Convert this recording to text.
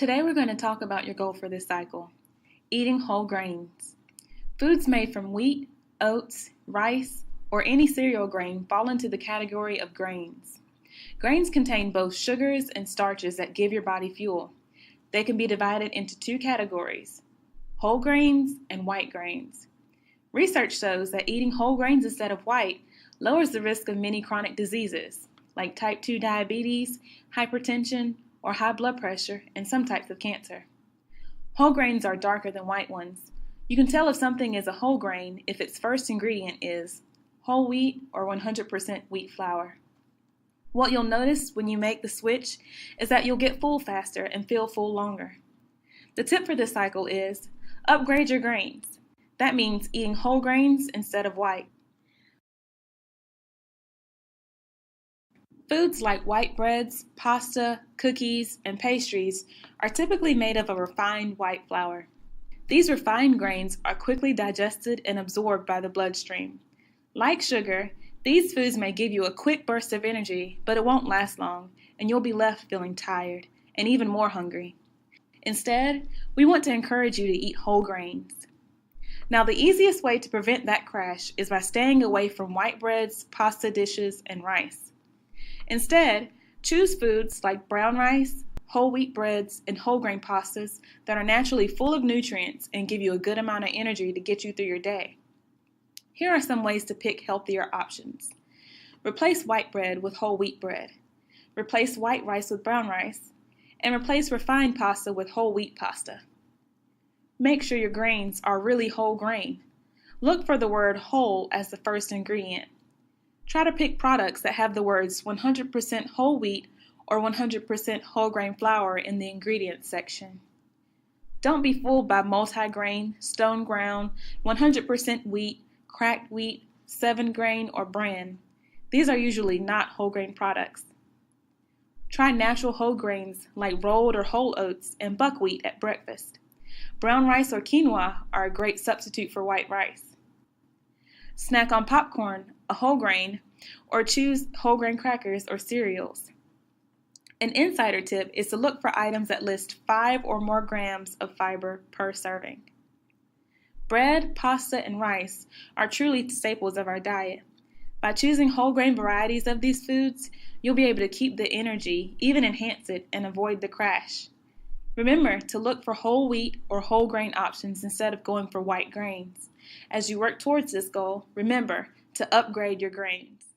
Today we're going to talk about your goal for this cycle, eating whole grains. Foods made from wheat, oats, rice, or any cereal grain fall into the category of grains. Grains contain both sugars and starches that give your body fuel. They can be divided into two categories, whole grains and white grains. Research shows that eating whole grains instead of white lowers the risk of many chronic diseases, like type 2 diabetes, hypertension, or high blood pressure, and some types of cancer. Whole grains are darker than white ones. You can tell if something is a whole grain if its first ingredient is whole wheat or 100% wheat flour. What you'll notice when you make the switch is that you'll get full faster and feel full longer. The tip for this cycle is upgrade your grains. That means eating whole grains instead of white. Foods like white breads, pasta, cookies, and pastries are typically made of a refined white flour. These refined grains are quickly digested and absorbed by the bloodstream. Like sugar, these foods may give you a quick burst of energy, but it won't last long, and you'll be left feeling tired and even more hungry. Instead, we want to encourage you to eat whole grains. Now, the easiest way to prevent that crash is by staying away from white breads, pasta dishes, and rice. Instead, choose foods like brown rice, whole wheat breads, and whole grain pastas that are naturally full of nutrients and give you a good amount of energy to get you through your day. Here are some ways to pick healthier options. Replace white bread with whole wheat bread. Replace white rice with brown rice. And replace refined pasta with whole wheat pasta. Make sure your grains are really whole grain. Look for the word whole as the first ingredient. Try to pick products that have the words 100% whole wheat or 100% whole grain flour in the ingredients section. Don't be fooled by multi-grain, stone ground, 100% wheat, cracked wheat, 7-grain, or bran. These are usually not whole grain products. Try natural whole grains like rolled or whole oats and buckwheat at breakfast. Brown rice or quinoa are a great substitute for white rice. Snack on popcorn, a whole grain, or choose whole grain crackers or cereals. An insider tip is to look for items that list 5 or more grams of fiber per serving. Bread, pasta, and rice are truly staples of our diet. By choosing whole grain varieties of these foods, you'll be able to keep the energy, even enhance it, and avoid the crash. Remember to look for whole wheat or whole grain options instead of going for white grains. As you work towards this goal, remember to upgrade your grains.